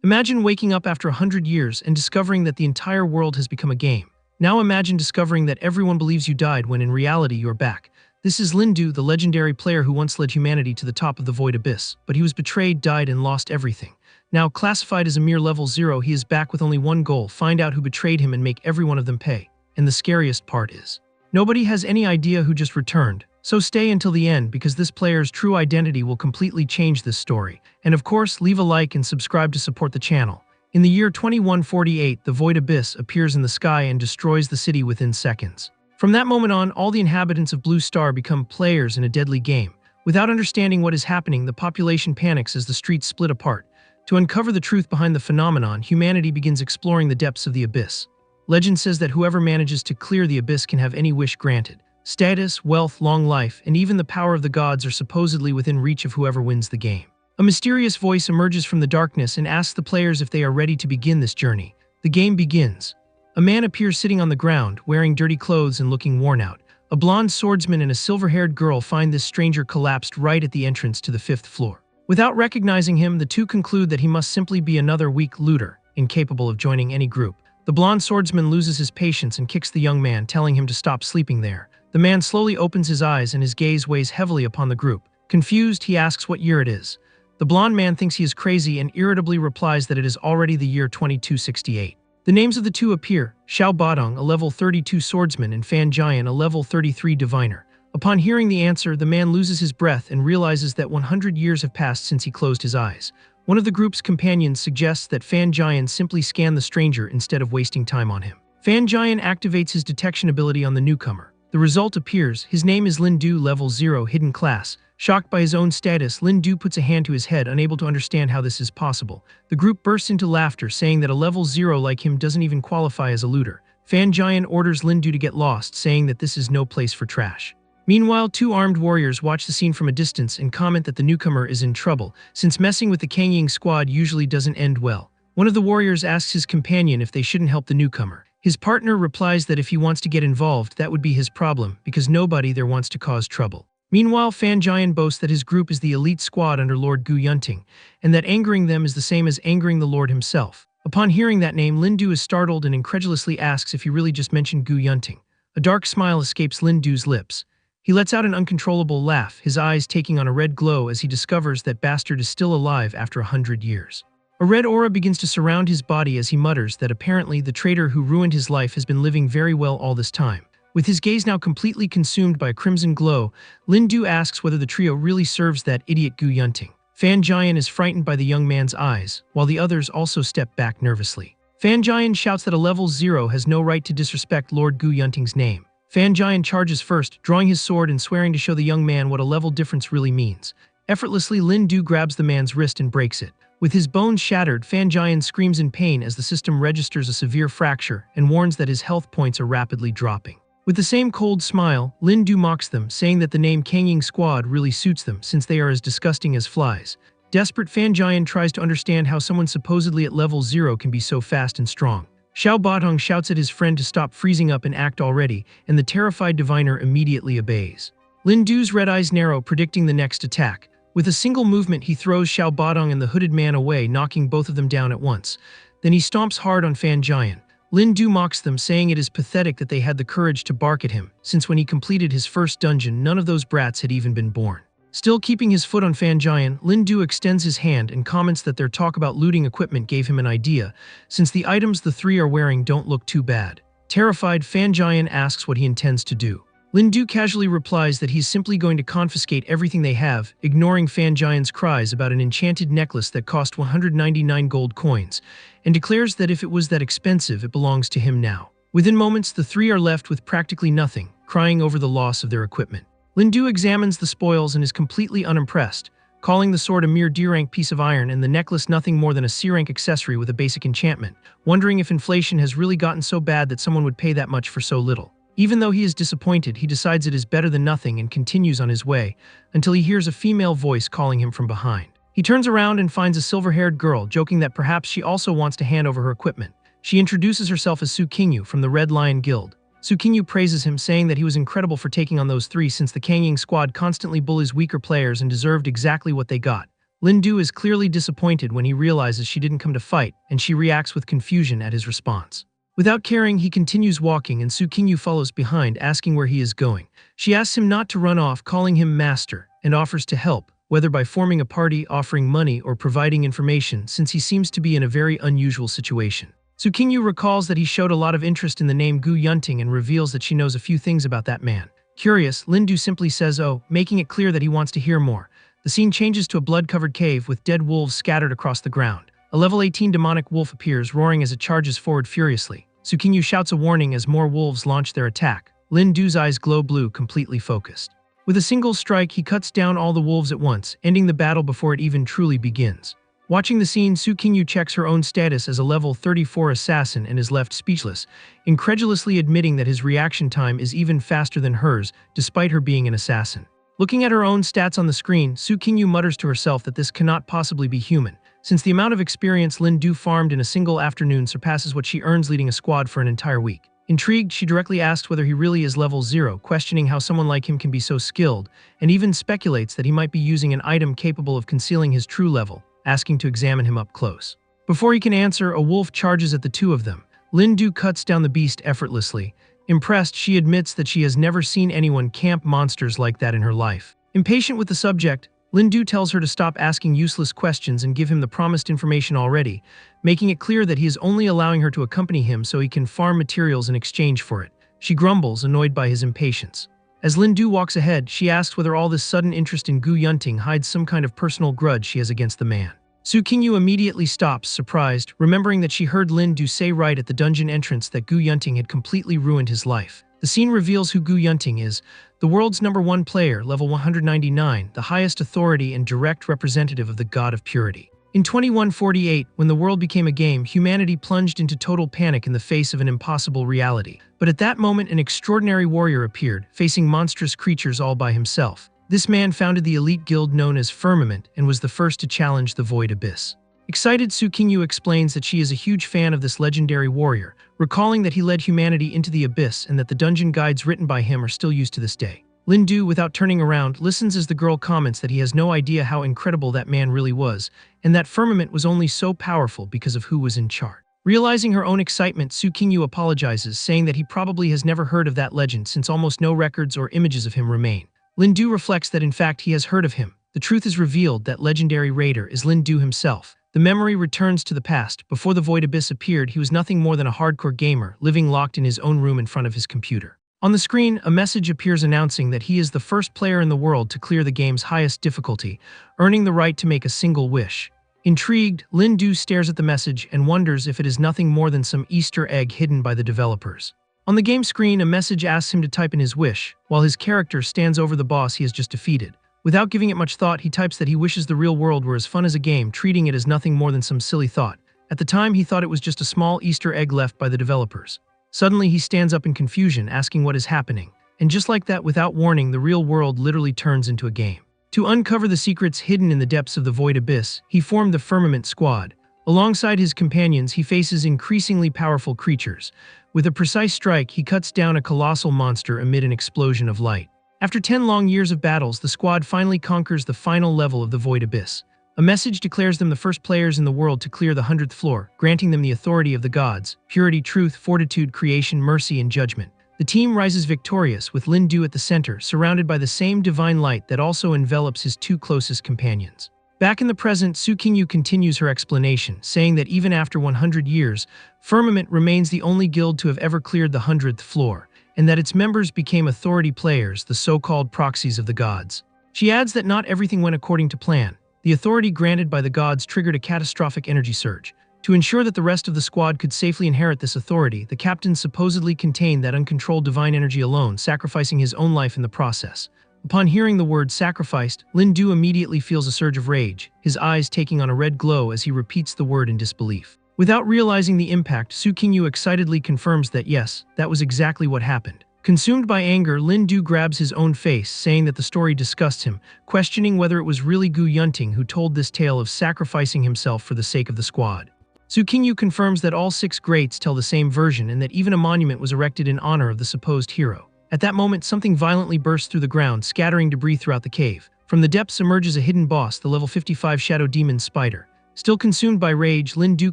Imagine waking up after 100 years and discovering that the entire world has become a game. Now imagine discovering that everyone believes you died when in reality you're back. This is Lindu, the legendary player who once led humanity to the top of the void abyss, but he was betrayed, died, and lost everything. Now classified as a mere level 0, he is back with only one goal: find out who betrayed him and make every one of them pay. And the scariest part is, nobody has any idea who just returned. So stay until the end, because this player's true identity will completely change this story. And of course, leave a like and subscribe to support the channel. In the year 2148, the Void Abyss appears in the sky and destroys the city within seconds. From that moment on, all the inhabitants of Blue Star become players in a deadly game. Without understanding what is happening, the population panics as the streets split apart. To uncover the truth behind the phenomenon, humanity begins exploring the depths of the abyss. Legend says that whoever manages to clear the abyss can have any wish granted. Status, wealth, long life, and even the power of the gods are supposedly within reach of whoever wins the game. A mysterious voice emerges from the darkness and asks the players if they are ready to begin this journey. The game begins. A man appears sitting on the ground, wearing dirty clothes and looking worn out. A blonde swordsman and a silver-haired girl find this stranger collapsed right at the entrance to the 5th floor. Without recognizing him, the two conclude that he must simply be another weak looter, incapable of joining any group. The blonde swordsman loses his patience and kicks the young man, telling him to stop sleeping there. The man slowly opens his eyes and his gaze weighs heavily upon the group. Confused, he asks what year it is. The blonde man thinks he is crazy and irritably replies that it is already the year 2268. The names of the two appear: Xiao Badong, a level 32 swordsman, and Fan Jian, a level 33 diviner. Upon hearing the answer, the man loses his breath and realizes that 100 years have passed since he closed his eyes. One of the group's companions suggests that Fan Jian simply scan the stranger instead of wasting time on him. Fan Jian activates his detection ability on the newcomer. The result appears. His name is Lindu, level 0, hidden class. Shocked by his own status, Lindu puts a hand to his head, unable to understand how this is possible. The group bursts into laughter, saying that a level 0 like him doesn't even qualify as a looter. Fan Jian orders Lindu to get lost, saying that this is no place for trash. Meanwhile, two armed warriors watch the scene from a distance and comment that the newcomer is in trouble, since messing with the Kangying squad usually doesn't end well. One of the warriors asks his companion if they shouldn't help the newcomer. His partner replies that if he wants to get involved, that would be his problem, because nobody there wants to cause trouble. Meanwhile, Fan Jian boasts that his group is the elite squad under Lord Gu Yunting, and that angering them is the same as angering the Lord himself. Upon hearing that name, Lindu is startled and incredulously asks if he really just mentioned Gu Yunting. A dark smile escapes Lindu's lips. He lets out an uncontrollable laugh, his eyes taking on a red glow as he discovers that bastard is still alive after 100 years. A red aura begins to surround his body as he mutters that apparently the traitor who ruined his life has been living very well all this time. With his gaze now completely consumed by a crimson glow, Lindu asks whether the trio really serves that idiot Gu Yunting. Fan Jian is frightened by the young man's eyes, while the others also step back nervously. Fan Jian shouts that a level 0 has no right to disrespect Lord Gu Yunting's name. Fan Jian charges first, drawing his sword and swearing to show the young man what a level difference really means. Effortlessly, Lindu grabs the man's wrist and breaks it. With his bones shattered, Fan Jian screams in pain as the system registers a severe fracture and warns that his health points are rapidly dropping. With the same cold smile, Lindu mocks them, saying that the name Kangying Squad really suits them since they are as disgusting as flies. Desperate, Fan Jian tries to understand how someone supposedly at level 0 can be so fast and strong. Xiao Badong shouts at his friend to stop freezing up and act already, and the terrified diviner immediately obeys. Lindu's red eyes narrow, predicting the next attack. With a single movement, he throws Xiao Badong and the hooded man away, knocking both of them down at once. Then he stomps hard on Fan Jian. Lindu mocks them, saying it is pathetic that they had the courage to bark at him, since when he completed his first dungeon, none of those brats had even been born. Still keeping his foot on Fan Jian, Lindu extends his hand and comments that their talk about looting equipment gave him an idea, since the items the three are wearing don't look too bad. Terrified, Fan Jian asks what he intends to do. Lindu casually replies that he's simply going to confiscate everything they have, ignoring Fan Jian's cries about an enchanted necklace that cost 199 gold coins, and declares that if it was that expensive, it belongs to him now. Within moments, the three are left with practically nothing, crying over the loss of their equipment. Lindu examines the spoils and is completely unimpressed, calling the sword a mere D-rank piece of iron and the necklace nothing more than a C-rank accessory with a basic enchantment, wondering if inflation has really gotten so bad that someone would pay that much for so little. Even though he is disappointed, he decides it is better than nothing and continues on his way, until he hears a female voice calling him from behind. He turns around and finds a silver-haired girl, joking that perhaps she also wants to hand over her equipment. She introduces herself as Su Qingyu from the Red Lion Guild. Su Qingyu praises him, saying that he was incredible for taking on those three since the Kangying squad constantly bullies weaker players and deserved exactly what they got. Lin Du is clearly disappointed when he realizes she didn't come to fight, and she reacts with confusion at his response. Without caring, he continues walking and Su Qingyu follows behind, asking where he is going. She asks him not to run off, calling him master, and offers to help, whether by forming a party, offering money, or providing information, since he seems to be in a very unusual situation. Su Qingyu recalls that he showed a lot of interest in the name Gu Yunting and reveals that she knows a few things about that man. Curious, Lin Du simply says oh, making it clear that he wants to hear more. The scene changes to a blood-covered cave with dead wolves scattered across the ground. A level 18 demonic wolf appears, roaring as it charges forward furiously. Su Qingyu shouts a warning as more wolves launch their attack. Lin Du's eyes glow blue, completely focused. With a single strike, he cuts down all the wolves at once, ending the battle before it even truly begins. Watching the scene, Su Qingyu checks her own status as a level 34 assassin and is left speechless, incredulously admitting that his reaction time is even faster than hers, despite her being an assassin. Looking at her own stats on the screen, Su Qingyu mutters to herself that this cannot possibly be human, since the amount of experience Lin Du farmed in a single afternoon surpasses what she earns leading a squad for an entire week. Intrigued, she directly asks whether he really is level 0, questioning how someone like him can be so skilled, and even speculates that he might be using an item capable of concealing his true level, asking to examine him up close. Before he can answer, a wolf charges at the two of them. Lin Du cuts down the beast effortlessly. Impressed, she admits that she has never seen anyone camp monsters like that in her life. Impatient with the subject, Lin Du tells her to stop asking useless questions and give him the promised information already, making it clear that he is only allowing her to accompany him so he can farm materials in exchange for it. She grumbles, annoyed by his impatience. As Lin Du walks ahead, she asks whether all this sudden interest in Gu Yunting hides some kind of personal grudge she has against the man. Su Qingyu immediately stops, surprised, remembering that she heard Lin Du say right at the dungeon entrance that Gu Yunting had completely ruined his life. The scene reveals who Gu Yunting is, the world's #1 player, level 199, the highest authority and direct representative of the god of purity. In 2148, when the world became a game, humanity plunged into total panic in the face of an impossible reality. But at that moment, an extraordinary warrior appeared, facing monstrous creatures all by himself. This man founded the elite guild known as Firmament and was the first to challenge the Void Abyss. Excited, Su Qingyu explains that she is a huge fan of this legendary warrior, recalling that he led humanity into the abyss and that the dungeon guides written by him are still used to this day. Lin Du, without turning around, listens as the girl comments that he has no idea how incredible that man really was, and that Firmament was only so powerful because of who was in charge. Realizing her own excitement, Su Qingyu apologizes, saying that he probably has never heard of that legend since almost no records or images of him remain. Lin Du reflects that in fact he has heard of him. The truth is revealed that legendary raider is Lin Du himself. The memory returns to the past. Before the Void Abyss appeared, he was nothing more than a hardcore gamer, living locked in his own room in front of his computer. On the screen, a message appears announcing that he is the first player in the world to clear the game's highest difficulty, earning the right to make a single wish. Intrigued, Lin Du stares at the message and wonders if it is nothing more than some Easter egg hidden by the developers. On the game screen, a message asks him to type in his wish, while his character stands over the boss he has just defeated. Without giving it much thought, he types that he wishes the real world were as fun as a game, treating it as nothing more than some silly thought. At the time, he thought it was just a small Easter egg left by the developers. Suddenly, he stands up in confusion, asking what is happening. And just like that, without warning, the real world literally turns into a game. To uncover the secrets hidden in the depths of the Void Abyss, he formed the Firmament Squad. Alongside his companions, he faces increasingly powerful creatures. With a precise strike, he cuts down a colossal monster amid an explosion of light. After 10 long years of battles, the squad finally conquers the final level of the Void Abyss. A message declares them the first players in the world to clear the 100th floor, granting them the authority of the gods: purity, truth, fortitude, creation, mercy, and judgment. The team rises victorious, with Lin Du at the center, surrounded by the same divine light that also envelops his two closest companions. Back in the present, Su Qingyu continues her explanation, saying that even after 100 years, Firmament remains the only guild to have ever cleared the 100th floor, and that its members became authority players, the so-called proxies of the gods. She adds that not everything went according to plan. The authority granted by the gods triggered a catastrophic energy surge. To ensure that the rest of the squad could safely inherit this authority, the captain supposedly contained that uncontrolled divine energy alone, sacrificing his own life in the process. Upon hearing the word sacrificed, Lin Du immediately feels a surge of rage, his eyes taking on a red glow as he repeats the word in disbelief. Without realizing the impact, Su Qingyu excitedly confirms that yes, that was exactly what happened. Consumed by anger, Lin Du grabs his own face, saying that the story disgusts him, questioning whether it was really Gu Yunting who told this tale of sacrificing himself for the sake of the squad. Su Qingyu confirms that all 6 greats tell the same version and that even a monument was erected in honor of the supposed hero. At that moment, something violently bursts through the ground, scattering debris throughout the cave. From the depths emerges a hidden boss, the level 55 Shadow Demon Spider. Still consumed by rage, Lin Du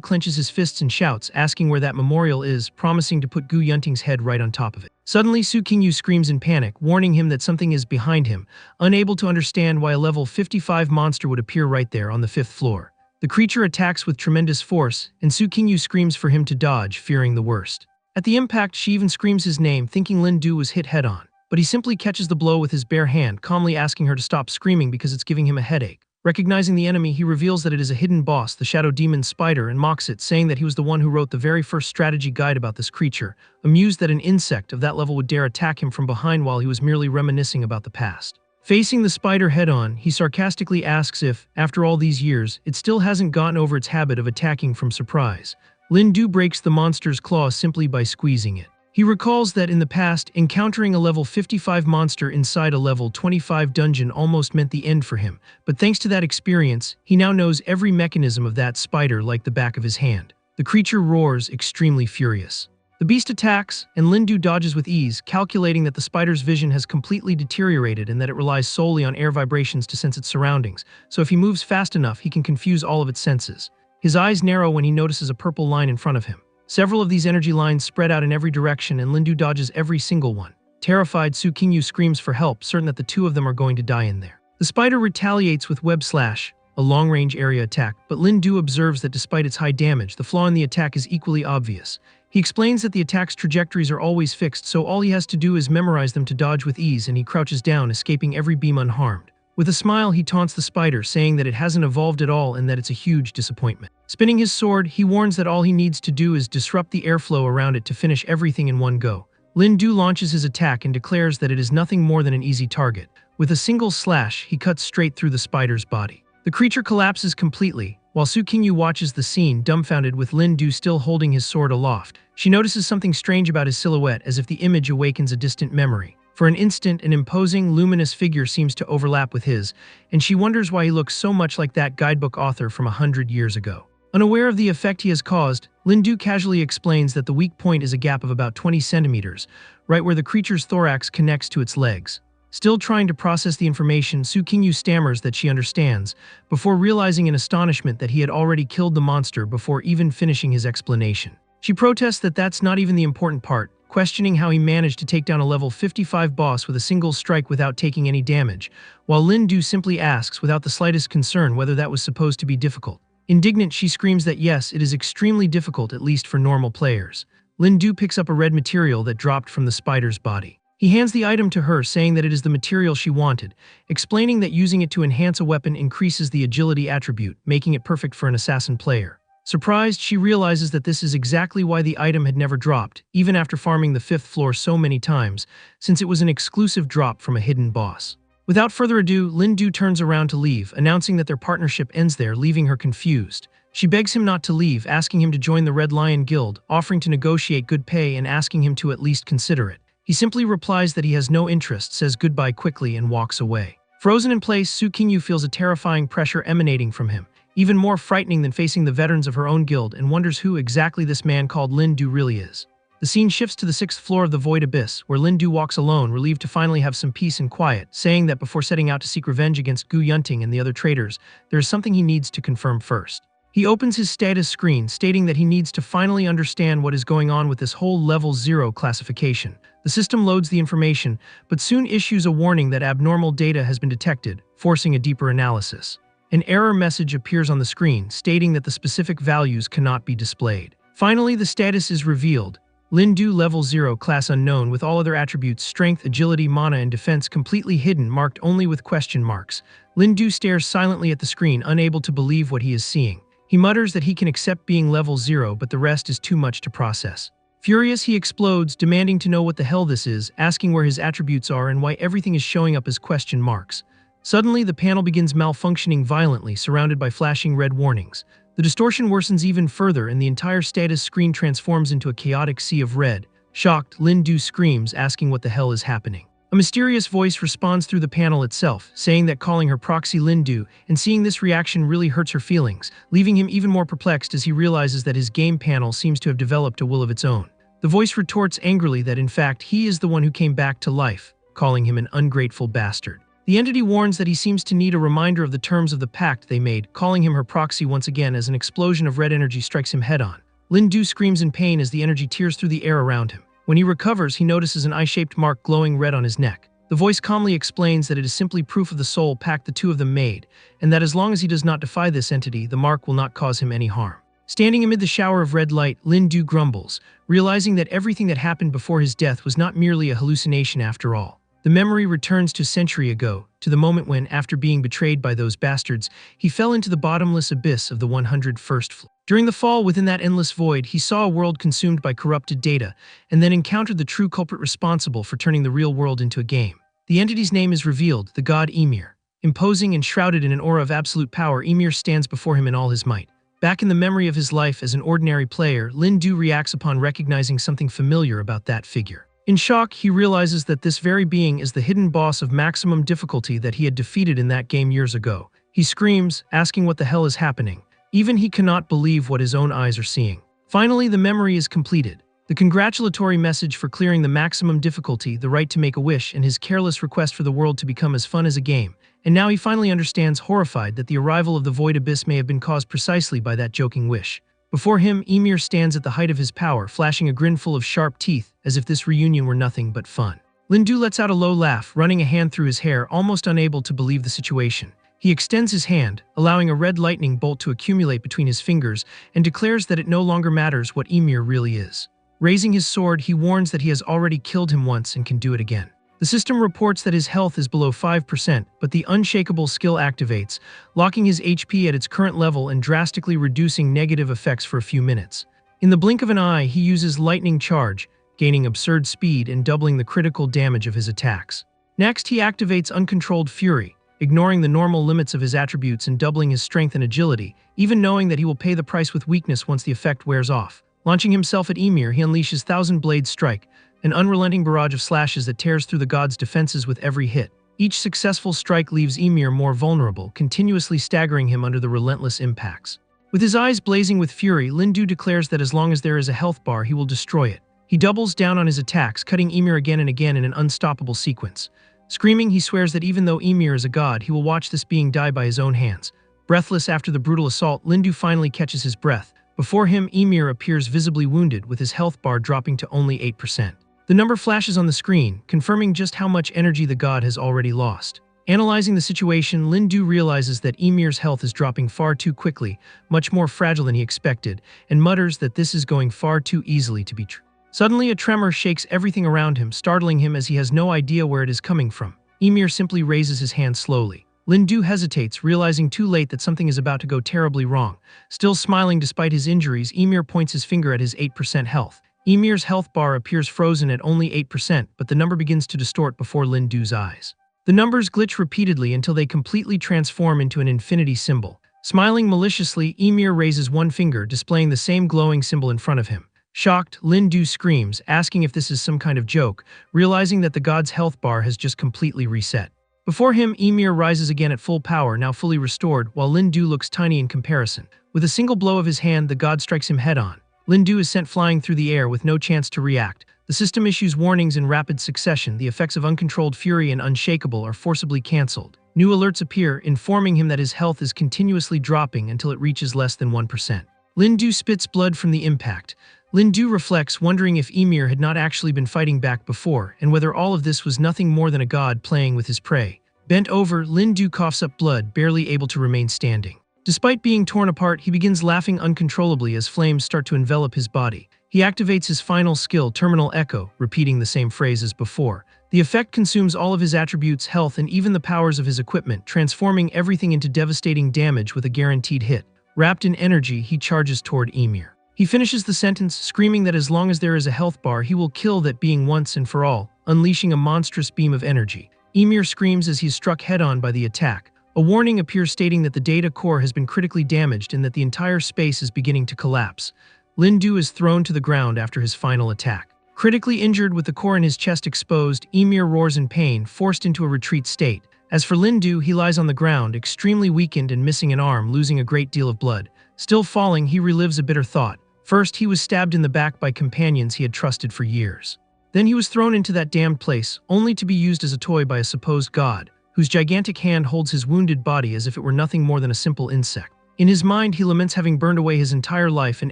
clenches his fists and shouts, asking where that memorial is, promising to put Gu Yunting's head right on top of it. Suddenly, Su Qingyu screams in panic, warning him that something is behind him, unable to understand why a level 55 monster would appear right there on the 5th floor. The creature attacks with tremendous force, and Su Qingyu screams for him to dodge, fearing the worst. At the impact, she even screams his name, thinking Lin Du was hit head-on. But he simply catches the blow with his bare hand, calmly asking her to stop screaming because it's giving him a headache. Recognizing the enemy, he reveals that it is a hidden boss, the Shadow Demon Spider, and mocks it, saying that he was the one who wrote the very first strategy guide about this creature, amused that an insect of that level would dare attack him from behind while he was merely reminiscing about the past. Facing the spider head-on, he sarcastically asks if, after all these years, it still hasn't gotten over its habit of attacking from surprise. Lin Du breaks the monster's claw simply by squeezing it. He recalls that in the past, encountering a level 55 monster inside a level 25 dungeon almost meant the end for him, but thanks to that experience, he now knows every mechanism of that spider like the back of his hand. The creature roars, extremely furious. The beast attacks, and Lin Du dodges with ease, calculating that the spider's vision has completely deteriorated and that it relies solely on air vibrations to sense its surroundings, so if he moves fast enough, he can confuse all of its senses. His eyes narrow when he notices a purple line in front of him. Several of these energy lines spread out in every direction, and Lin Du dodges every single one. Terrified, Su Qingyu screams for help, certain that the two of them are going to die in there. The spider retaliates with web slash, a long-range area attack, but Lin Du observes that despite its high damage, the flaw in the attack is equally obvious. He explains that the attack's trajectories are always fixed, so all he has to do is memorize them to dodge with ease, and he crouches down, escaping every beam unharmed. With a smile, he taunts the spider, saying that it hasn't evolved at all and that it's a huge disappointment. Spinning his sword, he warns that all he needs to do is disrupt the airflow around it to finish everything in one go. Lin Du launches his attack and declares that it is nothing more than an easy target. With a single slash, he cuts straight through the spider's body. The creature collapses completely, while Su Qingyu watches the scene, dumbfounded, with Lin Du still holding his sword aloft. She notices something strange about his silhouette, as if the image awakens a distant memory. For an instant, an imposing, luminous figure seems to overlap with his, and she wonders why he looks so much like that guidebook author from 100 years ago. Unaware of the effect he has caused, Lin Du casually explains that the weak point is a gap of about 20 centimeters, right where the creature's thorax connects to its legs. Still trying to process the information, Su Qingyu stammers that she understands, before realizing in astonishment that he had already killed the monster before even finishing his explanation. She protests that that's not even the important part, questioning how he managed to take down a level 55 boss with a single strike without taking any damage, while Lin Du simply asks without the slightest concern whether that was supposed to be difficult. Indignant, she screams that yes, it is extremely difficult, at least for normal players. Lin Du picks up a red material that dropped from the spider's body. He hands the item to her, saying that it is the material she wanted, explaining that using it to enhance a weapon increases the agility attribute, making it perfect for an assassin player. Surprised, she realizes that this is exactly why the item had never dropped, even after farming the 5th floor so many times, since it was an exclusive drop from a hidden boss. Without further ado, Lin Du turns around to leave, announcing that their partnership ends there, leaving her confused. She begs him not to leave, asking him to join the Red Lion Guild, offering to negotiate good pay and asking him to at least consider it. He simply replies that he has no interest, says goodbye quickly, and walks away. Frozen in place, Su Qingyu feels a terrifying pressure emanating from him, even more frightening than facing the veterans of her own guild, and wonders who exactly this man called Lin Du really is. The scene shifts to the 6th floor of the Void Abyss, where Lin Du walks alone, relieved to finally have some peace and quiet, saying that before setting out to seek revenge against Gu Yunting and the other traitors, there is something he needs to confirm first. He opens his status screen, stating that he needs to finally understand what is going on with this whole Level 0 classification. The system loads the information, but soon issues a warning that abnormal data has been detected, forcing a deeper analysis. An error message appears on the screen, stating that the specific values cannot be displayed. Finally, the status is revealed. Lin Du Level 0, class unknown, with all other attributes, strength, agility, mana, and defense completely hidden, marked only with question marks. Lin Du stares silently at the screen, unable to believe what he is seeing. He mutters that he can accept being Level 0, but the rest is too much to process. Furious, he explodes, demanding to know what the hell this is, asking where his attributes are and why everything is showing up as question marks. Suddenly, the panel begins malfunctioning violently, surrounded by flashing red warnings. The distortion worsens even further, and the entire status screen transforms into a chaotic sea of red. Shocked, Lin Du screams, asking what the hell is happening. A mysterious voice responds through the panel itself, saying that calling her proxy Lin Du, and seeing this reaction really hurts her feelings, leaving him even more perplexed as he realizes that his game panel seems to have developed a will of its own. The voice retorts angrily that in fact he is the one who came back to life, calling him an ungrateful bastard. The entity warns that he seems to need a reminder of the terms of the pact they made, calling him her proxy once again as an explosion of red energy strikes him head-on. Lin-Du screams in pain as the energy tears through the air around him. When he recovers, he notices an eye-shaped mark glowing red on his neck. The voice calmly explains that it is simply proof of the soul pact the two of them made, and that as long as he does not defy this entity, the mark will not cause him any harm. Standing amid the shower of red light, Lin-Du grumbles, realizing that everything that happened before his death was not merely a hallucination after all. The memory returns to a century ago, to the moment when, after being betrayed by those bastards, he fell into the bottomless abyss of the 101st floor. During the fall within that endless void, he saw a world consumed by corrupted data, and then encountered the true culprit responsible for turning the real world into a game. The entity's name is revealed, the god Ymir. Imposing and shrouded in an aura of absolute power, Ymir stands before him in all his might. Back in the memory of his life as an ordinary player, Lin-Du reacts upon recognizing something familiar about that figure. In shock, he realizes that this very being is the hidden boss of maximum difficulty that he had defeated in that game years ago. He screams, asking what the hell is happening. Even he cannot believe what his own eyes are seeing. Finally, the memory is completed. The congratulatory message for clearing the maximum difficulty, the right to make a wish, and his careless request for the world to become as fun as a game. And now he finally understands, horrified, that the arrival of the Void Abyss may have been caused precisely by that joking wish. Before him, Ymir stands at the height of his power, flashing a grin full of sharp teeth, as if this reunion were nothing but fun. Lin-Du lets out a low laugh, running a hand through his hair, almost unable to believe the situation. He extends his hand, allowing a red lightning bolt to accumulate between his fingers, and declares that it no longer matters what Ymir really is. Raising his sword, he warns that he has already killed him once and can do it again. The system reports that his health is below 5%, but the unshakable skill activates, locking his HP at its current level and drastically reducing negative effects for a few minutes. In the blink of an eye, he uses Lightning Charge, gaining absurd speed and doubling the critical damage of his attacks. Next, he activates Uncontrolled Fury, ignoring the normal limits of his attributes and doubling his strength and agility, even knowing that he will pay the price with weakness once the effect wears off. Launching himself at Ymir, he unleashes Thousand Blade Strike, an unrelenting barrage of slashes that tears through the god's defenses with every hit. Each successful strike leaves Ymir more vulnerable, continuously staggering him under the relentless impacts. With his eyes blazing with fury, Lin-Du declares that as long as there is a health bar, he will destroy it. He doubles down on his attacks, cutting Ymir again and again in an unstoppable sequence. Screaming, he swears that even though Ymir is a god, he will watch this being die by his own hands. Breathless after the brutal assault, Lin-Du finally catches his breath. Before him, Ymir appears visibly wounded, with his health bar dropping to only 8%. The number flashes on the screen, confirming just how much energy the god has already lost. Analyzing the situation, Lin-Du realizes that Ymir's health is dropping far too quickly, much more fragile than he expected, and mutters that this is going far too easily to be true. Suddenly, a tremor shakes everything around him, startling him as he has no idea where it is coming from. Ymir simply raises his hand slowly. Lin-Du hesitates, realizing too late that something is about to go terribly wrong. Still smiling despite his injuries, Ymir points his finger at his 8% health. Ymir's health bar appears frozen at only 8%, but the number begins to distort before Lin-Du's eyes. The numbers glitch repeatedly until they completely transform into an infinity symbol. Smiling maliciously, Ymir raises one finger, displaying the same glowing symbol in front of him. Shocked, Lin-Du screams, asking if this is some kind of joke, realizing that the god's health bar has just completely reset. Before him, Ymir rises again at full power, now fully restored, while Lin-Du looks tiny in comparison. With a single blow of his hand, the god strikes him head-on. Lin-Du is sent flying through the air with no chance to react. The system issues warnings in rapid succession. The effects of Uncontrolled Fury and Unshakable are forcibly cancelled. New alerts appear, informing him that his health is continuously dropping until it reaches less than 1%. Lin-Du spits blood from the impact. Lin-Du reflects, wondering if Ymir had not actually been fighting back before, and whether all of this was nothing more than a god playing with his prey. Bent over, Lin-Du coughs up blood, barely able to remain standing. Despite being torn apart, he begins laughing uncontrollably as flames start to envelop his body. He activates his final skill, Terminal Echo, repeating the same phrase as before. The effect consumes all of his attributes, health, and even the powers of his equipment, transforming everything into devastating damage with a guaranteed hit. Wrapped in energy, he charges toward Ymir. He finishes the sentence, screaming that as long as there is a health bar, he will kill that being once and for all, unleashing a monstrous beam of energy. Ymir screams as he is struck head-on by the attack. A warning appears stating that the data core has been critically damaged and that the entire space is beginning to collapse. Lin-Du is thrown to the ground after his final attack. Critically injured with the core in his chest exposed, Ymir roars in pain, forced into a retreat state. As for Lin-Du, he lies on the ground, extremely weakened and missing an arm, losing a great deal of blood. Still falling, he relives a bitter thought. First, he was stabbed in the back by companions he had trusted for years. Then he was thrown into that damned place, only to be used as a toy by a supposed god, whose gigantic hand holds his wounded body as if it were nothing more than a simple insect. In his mind, he laments having burned away his entire life and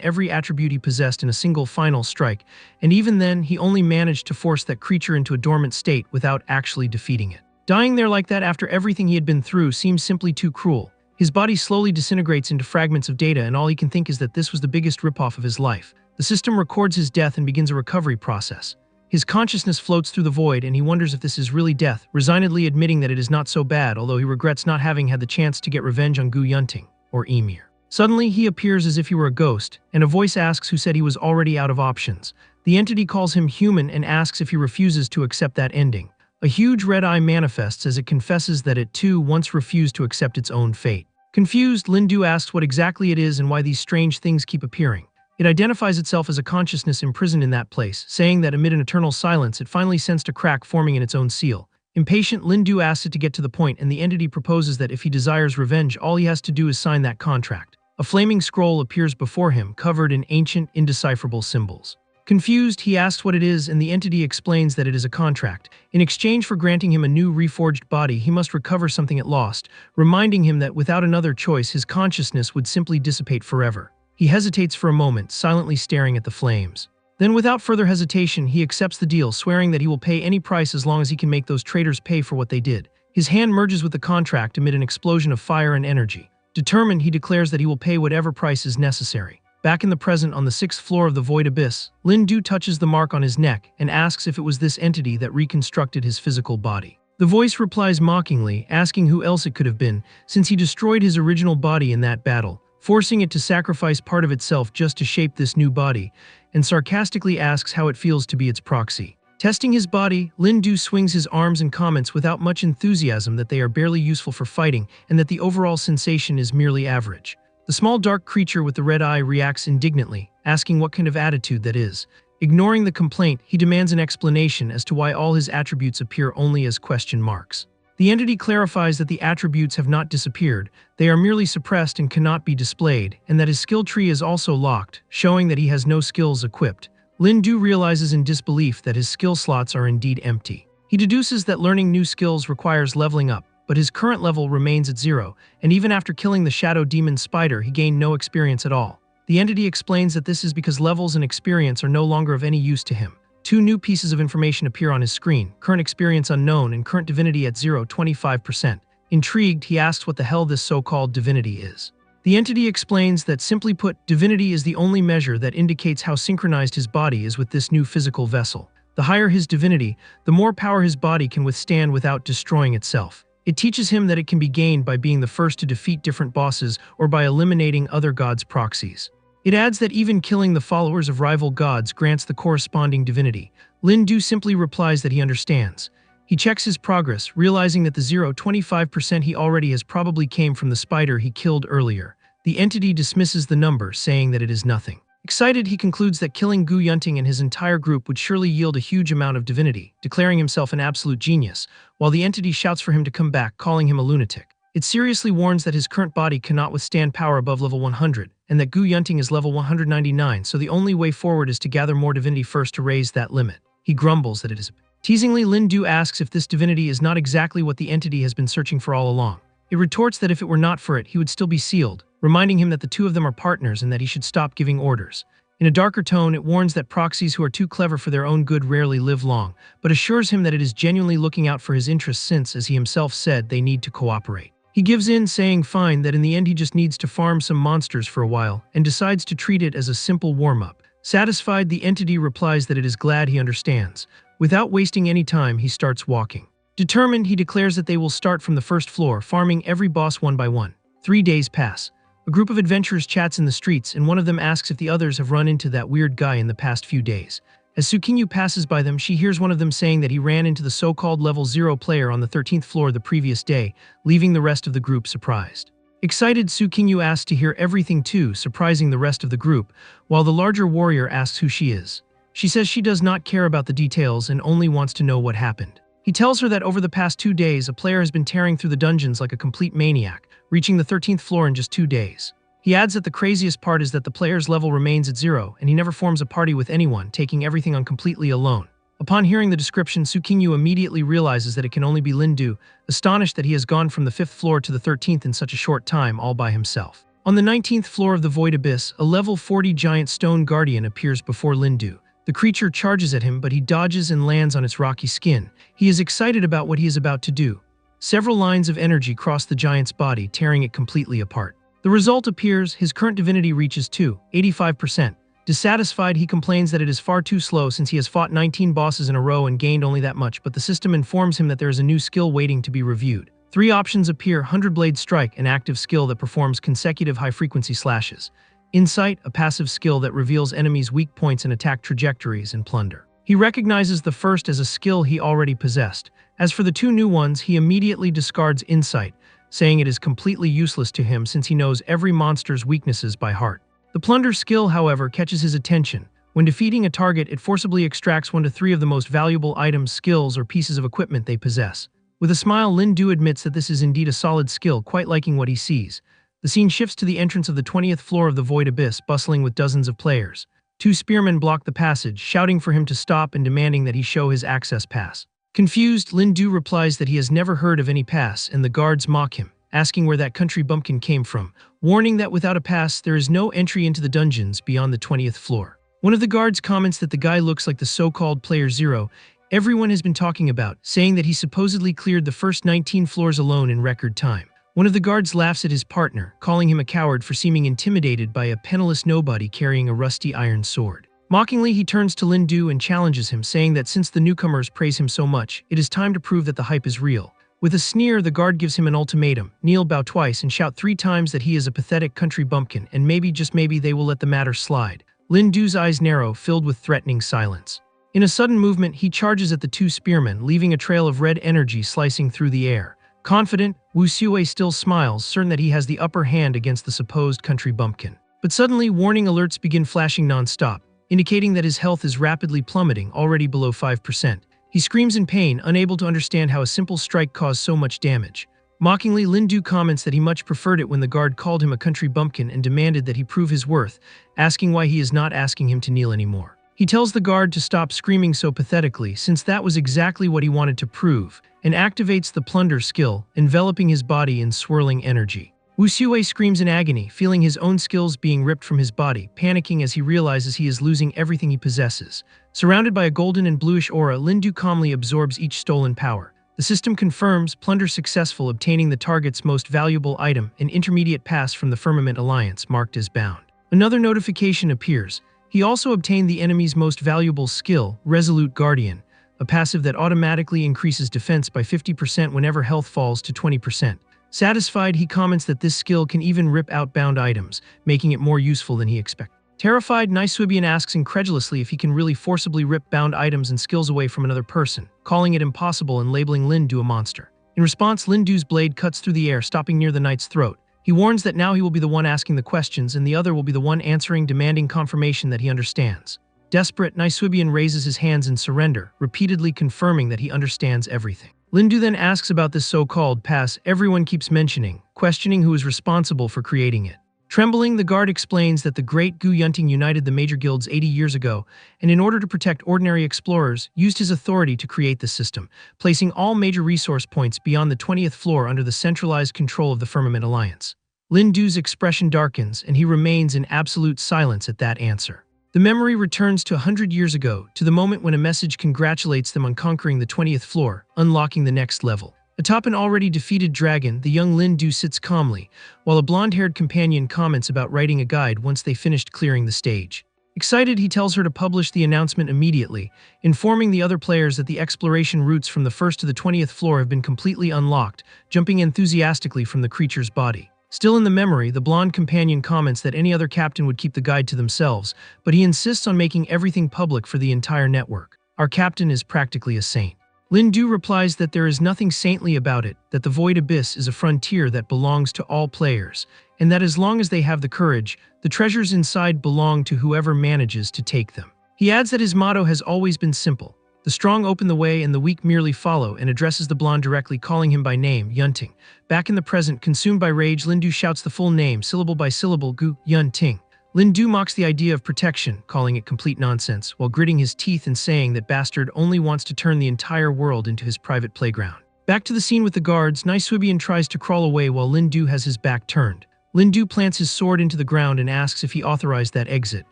every attribute he possessed in a single final strike, and even then, he only managed to force that creature into a dormant state without actually defeating it. Dying there like that after everything he had been through seems simply too cruel. His body slowly disintegrates into fragments of data, and all he can think is that this was the biggest ripoff of his life. The system records his death and begins a recovery process. His consciousness floats through the void, and he wonders if this is really death, resignedly admitting that it is not so bad, although he regrets not having had the chance to get revenge on Gu Yunting, or Emir. Suddenly, he appears as if he were a ghost, and a voice asks who said he was already out of options. The entity calls him human and asks if he refuses to accept that ending. A huge red eye manifests as it confesses that it too once refused to accept its own fate. Confused, Lindu asks what exactly it is and why these strange things keep appearing. It identifies itself as a consciousness imprisoned in that place, saying that amid an eternal silence it finally sensed a crack forming in its own seal. Impatient, Lindu asks it to get to the point, and the entity proposes that if he desires revenge, all he has to do is sign that contract. A flaming scroll appears before him, covered in ancient, indecipherable symbols. Confused, he asks what it is, and the entity explains that it is a contract. In exchange for granting him a new reforged body, he must recover something it lost, reminding him that without another choice, his consciousness would simply dissipate forever. He hesitates for a moment, silently staring at the flames. Then, without further hesitation, he accepts the deal, swearing that he will pay any price as long as he can make those traitors pay for what they did. His hand merges with the contract amid an explosion of fire and energy. Determined, he declares that he will pay whatever price is necessary. Back in the present, on the 6th floor of the Void Abyss, Lindu touches the mark on his neck and asks if it was this entity that reconstructed his physical body. The voice replies mockingly, asking who else it could have been, since he destroyed his original body in that battle, forcing it to sacrifice part of itself just to shape this new body, and sarcastically asks how it feels to be its proxy. Testing his body, Lindu swings his arms and comments without much enthusiasm that they are barely useful for fighting and that the overall sensation is merely average. The small dark creature with the red eye reacts indignantly, asking what kind of attitude that is. Ignoring the complaint, he demands an explanation as to why all his attributes appear only as question marks. The entity clarifies that the attributes have not disappeared, they are merely suppressed and cannot be displayed, and that his skill tree is also locked, showing that he has no skills equipped. Lindu realizes in disbelief that his skill slots are indeed empty. He deduces that learning new skills requires leveling up, but his current level remains at 0, and even after killing the shadow demon spider, he gained no experience at all. The entity explains that this is because levels and experience are no longer of any use to him. 2 new pieces of information appear on his screen: current experience unknown and current divinity at 0.25%. Intrigued, he asks what the hell this so-called divinity is. The entity explains that, simply put, divinity is the only measure that indicates how synchronized his body is with this new physical vessel. The higher his divinity, the more power his body can withstand without destroying itself. It teaches him that it can be gained by being the first to defeat different bosses or by eliminating other gods' proxies. It adds that even killing the followers of rival gods grants the corresponding divinity. Lindu simply replies that he understands. He checks his progress, realizing that the 0.25% he already has probably came from the spider he killed earlier. The entity dismisses the number, saying that it is nothing. Excited, he concludes that killing Gu Yunting and his entire group would surely yield a huge amount of divinity, declaring himself an absolute genius, while the entity shouts for him to come back, calling him a lunatic. It seriously warns that his current body cannot withstand power above level 100, and that Gu Yunting is level 199, so the only way forward is to gather more divinity first to raise that limit. He grumbles that it is. Teasingly, Lindu asks if this divinity is not exactly what the entity has been searching for all along. It retorts that if it were not for it, he would still be sealed, reminding him that the two of them are partners and that he should stop giving orders. In a darker tone, it warns that proxies who are too clever for their own good rarely live long, but assures him that it is genuinely looking out for his interests since, as he himself said, they need to cooperate. He gives in, saying fine, that in the end he just needs to farm some monsters for a while, and decides to treat it as a simple warm-up. Satisfied, the entity replies that it is glad he understands. Without wasting any time, he starts walking. Determined, he declares that they will start from the 1st floor, farming every boss one by one. 3 days pass. A group of adventurers chats in the streets, and one of them asks if the others have run into that weird guy in the past few days. As Sukinyu passes by them, she hears one of them saying that he ran into the so-called level 0 player on the 13th floor the previous day, leaving the rest of the group surprised. Excited, Sukinyu asks to hear everything too, surprising the rest of the group, while the larger warrior asks who she is. She says she does not care about the details and only wants to know what happened. He tells her that over the past 2 days, a player has been tearing through the dungeons like a complete maniac, reaching the 13th floor in just 2 days. He adds that the craziest part is that the player's level remains at 0, and he never forms a party with anyone, taking everything on completely alone. Upon hearing the description, Su Qingyu immediately realizes that it can only be Lindu, astonished that he has gone from the 5th floor to the 13th in such a short time all by himself. On the 19th floor of the Void Abyss, a level 40 giant stone guardian appears before Lindu. The creature charges at him, but he dodges and lands on its rocky skin. He is excited about what he is about to do. Several lines of energy cross the giant's body, tearing it completely apart. The result appears, his current divinity reaches 85%. Dissatisfied, he complains that it is far too slow since he has fought 19 bosses in a row and gained only that much, but the system informs him that there is a new skill waiting to be reviewed. 3 options appear: 100-Blade Strike, an active skill that performs consecutive high-frequency slashes; Insight, a passive skill that reveals enemies' weak points and attack trajectories; and Plunder. He recognizes the first as a skill he already possessed. As for the 2 new ones, he immediately discards Insight, saying it is completely useless to him since he knows every monster's weaknesses by heart. The Plunder skill, however, catches his attention. When defeating a target, it forcibly extracts 1 to 3 of the most valuable items, skills, or pieces of equipment they possess. With a smile, Lindu admits that this is indeed a solid skill, quite liking what he sees. The scene shifts to the entrance of the 20th floor of the Void Abyss, bustling with dozens of players. 2 spearmen block the passage, shouting for him to stop and demanding that he show his access pass. Confused, Lindu replies that he has never heard of any pass, and the guards mock him, asking where that country bumpkin came from, warning that without a pass, there is no entry into the dungeons beyond the 20th floor. One of the guards comments that the guy looks like the so-called Player Zero everyone has been talking about, saying that he supposedly cleared the first 19 floors alone in record time. One of the guards laughs at his partner, calling him a coward for seeming intimidated by a penniless nobody carrying a rusty iron sword. Mockingly, he turns to Lindu and challenges him, saying that since the newcomers praise him so much, it is time to prove that the hype is real. With a sneer, the guard gives him an ultimatum: kneel, bow twice, and shout 3 times that he is a pathetic country bumpkin, and maybe, just maybe, they will let the matter slide. Lindu's eyes narrow, filled with threatening silence. In a sudden movement, he charges at the 2 spearmen, leaving a trail of red energy slicing through the air. Confident, Wu Xue still smiles, certain that he has the upper hand against the supposed country bumpkin. But suddenly, warning alerts begin flashing non-stop, indicating that his health is rapidly plummeting, already below 5%. He screams in pain, unable to understand how a simple strike caused so much damage. Mockingly, Lindu comments that he much preferred it when the guard called him a country bumpkin and demanded that he prove his worth, asking why he is not asking him to kneel anymore. He tells the guard to stop screaming so pathetically, since that was exactly what he wanted to prove, and activates the Plunder skill, enveloping his body in swirling energy. Wu Xue screams in agony, feeling his own skills being ripped from his body, panicking as he realizes he is losing everything he possesses. Surrounded by a golden and bluish aura, Lindu calmly absorbs each stolen power. The system confirms Plunder successful, obtaining the target's most valuable item, an intermediate pass from the Firmament Alliance marked as bound. Another notification appears. He also obtained the enemy's most valuable skill, Resolute Guardian, a passive that automatically increases defense by 50% whenever health falls to 20%. Satisfied, he comments that this skill can even rip out bound items, making it more useful than he expected. Terrified, Naisubian asks incredulously if he can really forcibly rip bound items and skills away from another person, calling it impossible and labeling Lindu a monster. In response, Lindu's blade cuts through the air, stopping near the knight's throat. He warns that now he will be the one asking the questions and the other will be the one answering, demanding confirmation that he understands. Desperate, Naisubian raises his hands in surrender, repeatedly confirming that he understands everything. Lindu then asks about this so-called pass everyone keeps mentioning, questioning who is responsible for creating it. Trembling, the guard explains that the great Gu Yunting united the major guilds 80 years ago, and in order to protect ordinary explorers, used his authority to create the system, placing all major resource points beyond the 20th floor under the centralized control of the Firmament Alliance. Lindu's expression darkens, and he remains in absolute silence at that answer. The memory returns to 100 years ago, to the moment when a message congratulates them on conquering the 20th floor, unlocking the next level. Atop an already defeated dragon, the young Lindu sits calmly, while a blonde-haired companion comments about writing a guide once they finished clearing the stage. Excited, he tells her to publish the announcement immediately, informing the other players that the exploration routes from the 1st to the 20th floor have been completely unlocked, jumping enthusiastically from the creature's body. Still in the memory, the blonde companion comments that any other captain would keep the guide to themselves, but he insists on making everything public for the entire network. Our captain is practically a saint. Lindu replies that there is nothing saintly about it, that the Void Abyss is a frontier that belongs to all players, and that as long as they have the courage, the treasures inside belong to whoever manages to take them. He adds that his motto has always been simple: the strong open the way and the weak merely follow, and addresses the blonde directly, calling him by name, Yunting. Back in the present, consumed by rage, Lindu shouts the full name, syllable by syllable, Gu Yunting. Lin Du mocks the idea of protection, calling it complete nonsense, while gritting his teeth and saying that bastard only wants to turn the entire world into his private playground. Back to the scene with the guards, Naisubian tries to crawl away while Lin Du has his back turned. Lin Du plants his sword into the ground and asks if he authorized that exit.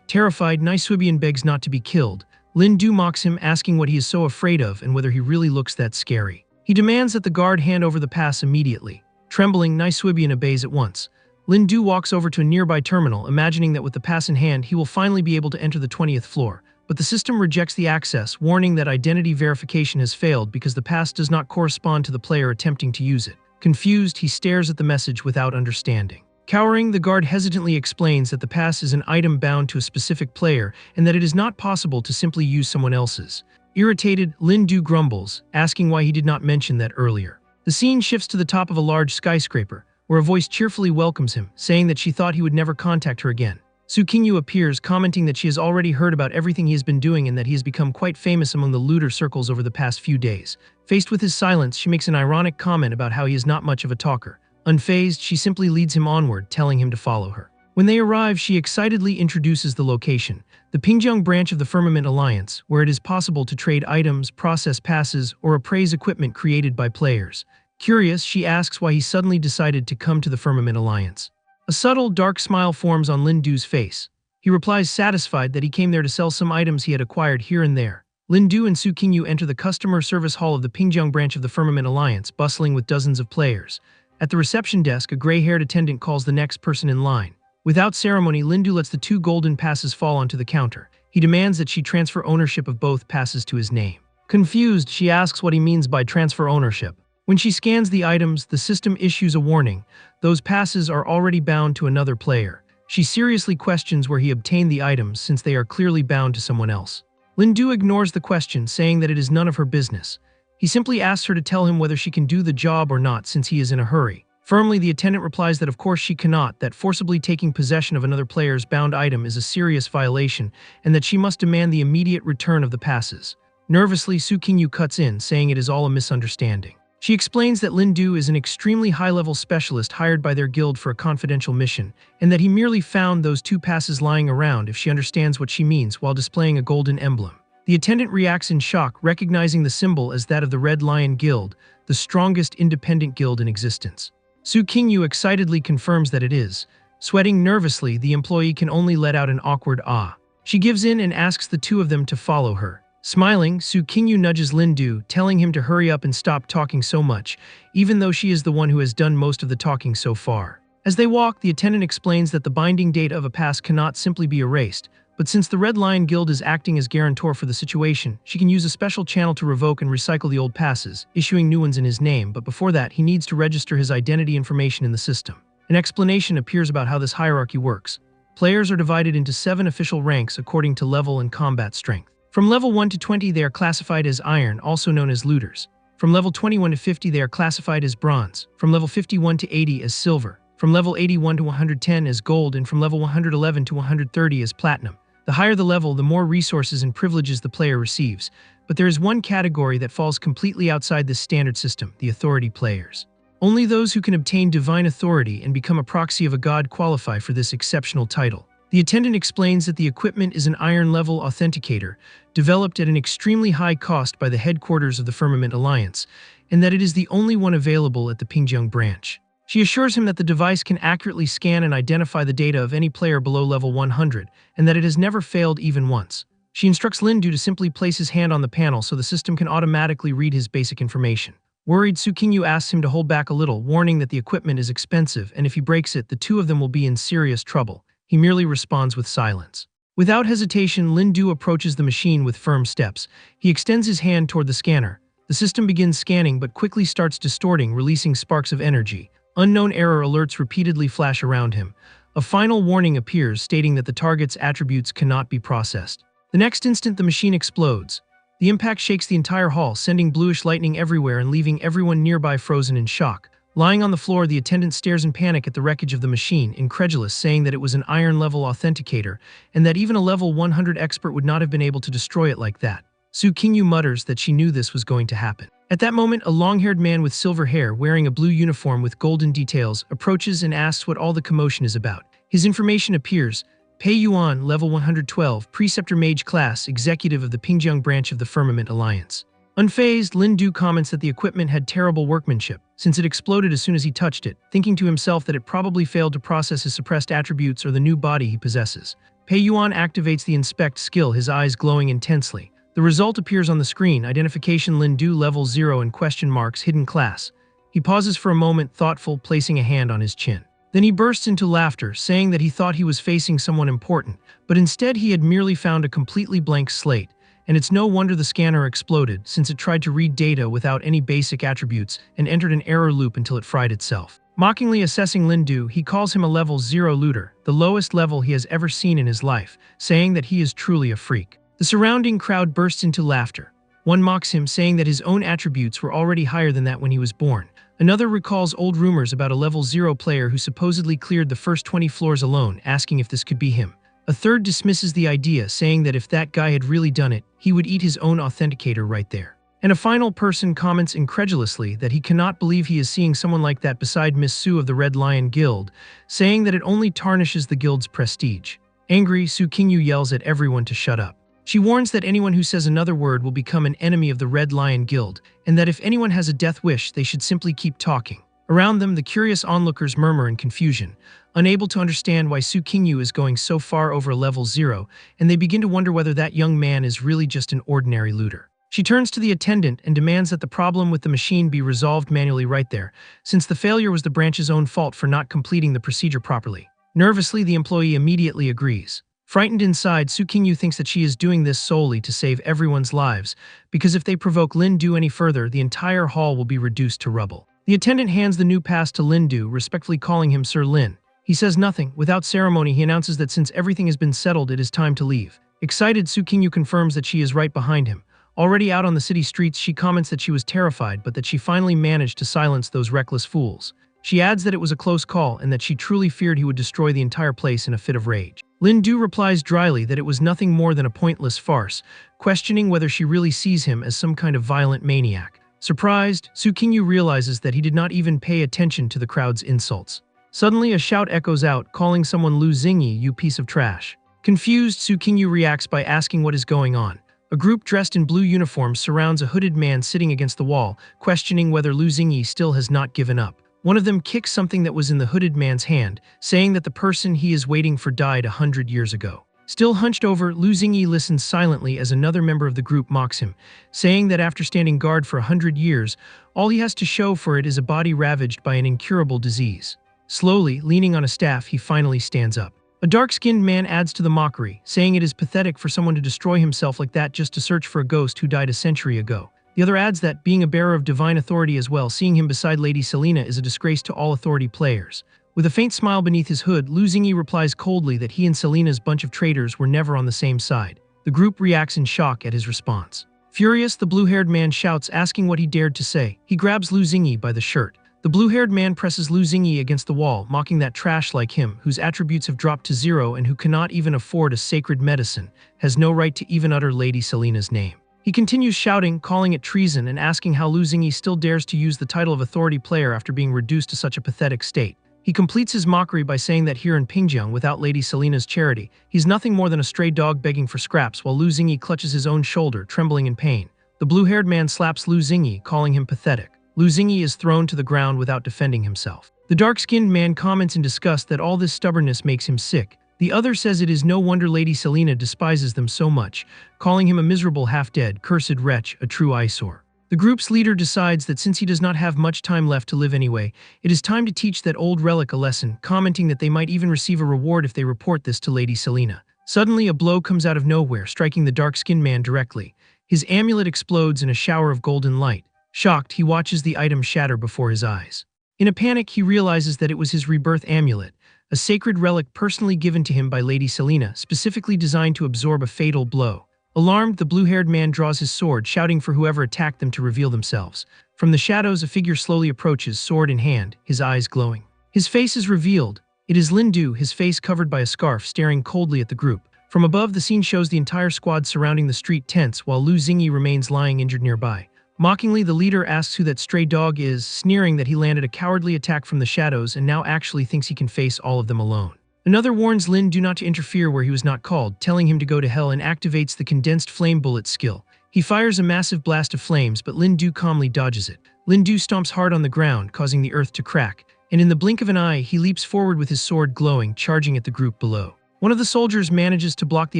Terrified, Naisubian begs not to be killed. Lin Du mocks him, asking what he is so afraid of and whether he really looks that scary. He demands that the guard hand over the pass immediately. Trembling, Naisubian obeys at once. Lin Du walks over to a nearby terminal, imagining that with the pass in hand, he will finally be able to enter the 20th floor. But the system rejects the access, warning that identity verification has failed because the pass does not correspond to the player attempting to use it. Confused, he stares at the message without understanding. Cowering, the guard hesitantly explains that the pass is an item bound to a specific player and that it is not possible to simply use someone else's. Irritated, Lin Du grumbles, asking why he did not mention that earlier. The scene shifts to the top of a large skyscraper, where a voice cheerfully welcomes him, saying that she thought he would never contact her again. Su Qingyu appears, commenting that she has already heard about everything he has been doing and that he has become quite famous among the looter circles over the past few days. Faced with his silence, she makes an ironic comment about how he is not much of a talker. Unfazed, she simply leads him onward, telling him to follow her. When they arrive, she excitedly introduces the location, the Pingjiang branch of the Firmament Alliance, where it is possible to trade items, process passes, or appraise equipment created by players. Curious, she asks why he suddenly decided to come to the Firmament Alliance. A subtle, dark smile forms on Lin Du's face. He replies satisfied that he came there to sell some items he had acquired here and there. Lin Du and Su Qingyu enter the customer service hall of the Pingjiang branch of the Firmament Alliance, bustling with dozens of players. At the reception desk, a gray-haired attendant calls the next person in line. Without ceremony, Lin Du lets the 2 golden passes fall onto the counter. He demands that she transfer ownership of both passes to his name. Confused, she asks what he means by transfer ownership. When she scans the items, the system issues a warning. Those passes are already bound to another player. She seriously questions where he obtained the items since they are clearly bound to someone else. Lin Du ignores the question, saying that it is none of her business. He simply asks her to tell him whether she can do the job or not since he is in a hurry. Firmly, the attendant replies that of course she cannot, that forcibly taking possession of another player's bound item is a serious violation, and that she must demand the immediate return of the passes. Nervously, Su Qingyu cuts in, saying it is all a misunderstanding. She explains that Lin Du is an extremely high-level specialist hired by their guild for a confidential mission, and that he merely found those 2 passes lying around if she understands what she means while displaying a golden emblem. The attendant reacts in shock, recognizing the symbol as that of the Red Lion Guild, the strongest independent guild in existence. Su Qingyu excitedly confirms that it is. Sweating nervously, the employee can only let out an awkward ah. She gives in and asks the 2 of them to follow her. Smiling, Su Qingyu nudges Lin Du, telling him to hurry up and stop talking so much, even though she is the one who has done most of the talking so far. As they walk, the attendant explains that the binding date of a pass cannot simply be erased, but since the Red Lion Guild is acting as guarantor for the situation, she can use a special channel to revoke and recycle the old passes, issuing new ones in his name, but before that, he needs to register his identity information in the system. An explanation appears about how this hierarchy works. Players are divided into 7 official ranks according to level and combat strength. From level 1 to 20, they are classified as Iron, also known as Looters. From level 21 to 50, they are classified as Bronze. From level 51 to 80 as Silver. From level 81 to 110 as Gold, and from level 111 to 130 as Platinum. The higher the level, the more resources and privileges the player receives. But there is one category that falls completely outside this standard system, the Authority players. Only those who can obtain divine authority and become a proxy of a god qualify for this exceptional title. The attendant explains that the equipment is an Iron-level authenticator, developed at an extremely high cost by the headquarters of the Firmament Alliance, and that it is the only one available at the Pingjiang branch. She assures him that the device can accurately scan and identify the data of any player below level 100, and that it has never failed even once. She instructs Lin Du to simply place his hand on the panel so the system can automatically read his basic information. Worried, Su Qingyu asks him to hold back a little, warning that the equipment is expensive, and if he breaks it, the 2 of them will be in serious trouble. He merely responds with silence. Without hesitation, Lin Du approaches the machine with firm steps. He extends his hand toward the scanner. The system begins scanning but quickly starts distorting, releasing sparks of energy. Unknown error alerts repeatedly flash around him. A final warning appears stating that the target's attributes cannot be processed. The next instant, the machine explodes. The impact shakes the entire hall, sending bluish lightning everywhere and leaving everyone nearby frozen in shock. Lying on the floor, the attendant stares in panic at the wreckage of the machine, incredulous, saying that it was an Iron-level authenticator, and that even a level 100 expert would not have been able to destroy it like that. Su Qingyu mutters that she knew this was going to happen. At that moment, a long-haired man with silver hair, wearing a blue uniform with golden details, approaches and asks what all the commotion is about. His information appears. Pei Yuan, level 112, Preceptor Mage class, executive of the Pingjiang branch of the Firmament Alliance. Unfazed, Lin Du comments that the equipment had terrible workmanship, since it exploded as soon as he touched it, thinking to himself that it probably failed to process his suppressed attributes or the new body he possesses. Pei Yuan activates the Inspect skill, his eyes glowing intensely. The result appears on the screen, identification Lin Du level 0 and question marks hidden class. He pauses for a moment, thoughtful, placing a hand on his chin. Then he bursts into laughter, saying that he thought he was facing someone important, but instead he had merely found a completely blank slate. And it's no wonder the scanner exploded, since it tried to read data without any basic attributes and entered an error loop until it fried itself. Mockingly assessing Lin Du, he calls him a level 0 looter, the lowest level he has ever seen in his life, saying that he is truly a freak. The surrounding crowd bursts into laughter. One mocks him, saying that his own attributes were already higher than that when he was born. Another recalls old rumors about a level 0 player who supposedly cleared the first 20 floors alone, asking if this could be him. A third dismisses the idea, saying that if that guy had really done it, he would eat his own authenticator right there. And a final person comments incredulously that he cannot believe he is seeing someone like that beside Miss Su of the Red Lion Guild, saying that it only tarnishes the guild's prestige. Angry, Su Qingyu yells at everyone to shut up. She warns that anyone who says another word will become an enemy of the Red Lion Guild, and that if anyone has a death wish, they should simply keep talking. Around them, the curious onlookers murmur in confusion, unable to understand why Su Qingyu is going so far over level 0, and they begin to wonder whether that young man is really just an ordinary looter. She turns to the attendant and demands that the problem with the machine be resolved manually right there, since the failure was the branch's own fault for not completing the procedure properly. Nervously, the employee immediately agrees. Frightened inside, Su Qingyu thinks that she is doing this solely to save everyone's lives, because if they provoke Lin Du any further, the entire hall will be reduced to rubble. The attendant hands the new pass to Lin Du, respectfully calling him Sir Lin. He says nothing. Without ceremony, he announces that since everything has been settled, it is time to leave. Excited, Su Qingyu confirms that she is right behind him. Already out on the city streets, she comments that she was terrified, but that she finally managed to silence those reckless fools. She adds that it was a close call and that she truly feared he would destroy the entire place in a fit of rage. Lin Du replies dryly that it was nothing more than a pointless farce, questioning whether she really sees him as some kind of violent maniac. Surprised, Su Qingyu realizes that he did not even pay attention to the crowd's insults. Suddenly, a shout echoes out, calling someone Lu Xingyi, "You piece of trash." Confused, Su Qingyu reacts by asking what is going on. A group dressed in blue uniforms surrounds a hooded man sitting against the wall, questioning whether Lu Xingyi still has not given up. One of them kicks something that was in the hooded man's hand, saying that the person he is waiting for died 100 years ago. Still hunched over, Lu Xingyi listens silently as another member of the group mocks him, saying that after standing guard for 100 years, all he has to show for it is a body ravaged by an incurable disease. Slowly, leaning on a staff, he finally stands up. A dark-skinned man adds to the mockery, saying it is pathetic for someone to destroy himself like that just to search for a ghost who died a century ago. The other adds that, being a bearer of divine authority as well, seeing him beside Lady Selena is a disgrace to all authority players. With a faint smile beneath his hood, Lu Xingyi replies coldly that he and Selena's bunch of traitors were never on the same side. The group reacts in shock at his response. Furious, the blue-haired man shouts, asking what he dared to say. He grabs Lu Xingyi by the shirt. The blue-haired man presses Lu Xingyi against the wall, mocking that trash like him, whose attributes have dropped to 0 and who cannot even afford a sacred medicine, has no right to even utter Lady Selena's name. He continues shouting, calling it treason, and asking how Lu Xingyi still dares to use the title of authority player after being reduced to such a pathetic state. He completes his mockery by saying that here in Pingjiang, without Lady Selena's charity, he's nothing more than a stray dog begging for scraps, while Lu Xingyi clutches his own shoulder, trembling in pain. The blue-haired man slaps Lu Xingyi, calling him pathetic. Lu Xingyi is thrown to the ground without defending himself. The dark-skinned man comments in disgust that all this stubbornness makes him sick. The other says it is no wonder Lady Selena despises them so much, calling him a miserable half-dead, cursed wretch, a true eyesore. The group's leader decides that since he does not have much time left to live anyway, it is time to teach that old relic a lesson, commenting that they might even receive a reward if they report this to Lady Selena. Suddenly, a blow comes out of nowhere, striking the dark-skinned man directly. His amulet explodes in a shower of golden light. Shocked, he watches the item shatter before his eyes. In a panic, he realizes that it was his rebirth amulet, a sacred relic personally given to him by Lady Selena, specifically designed to absorb a fatal blow. Alarmed, the blue-haired man draws his sword, shouting for whoever attacked them to reveal themselves. From the shadows, a figure slowly approaches, sword in hand, his eyes glowing. His face is revealed. It is Lin Du, his face covered by a scarf, staring coldly at the group. From above, the scene shows the entire squad surrounding the street tense, while Lu Xingyi remains lying injured nearby. Mockingly, the leader asks who that stray dog is, sneering that he landed a cowardly attack from the shadows and now actually thinks he can face all of them alone. Another warns Lin Du not to interfere where he was not called, telling him to go to hell, and activates the condensed flame bullet skill. He fires a massive blast of flames, but Lin Du calmly dodges it. Lin Du stomps hard on the ground, causing the earth to crack, and in the blink of an eye, he leaps forward with his sword glowing, charging at the group below. One of the soldiers manages to block the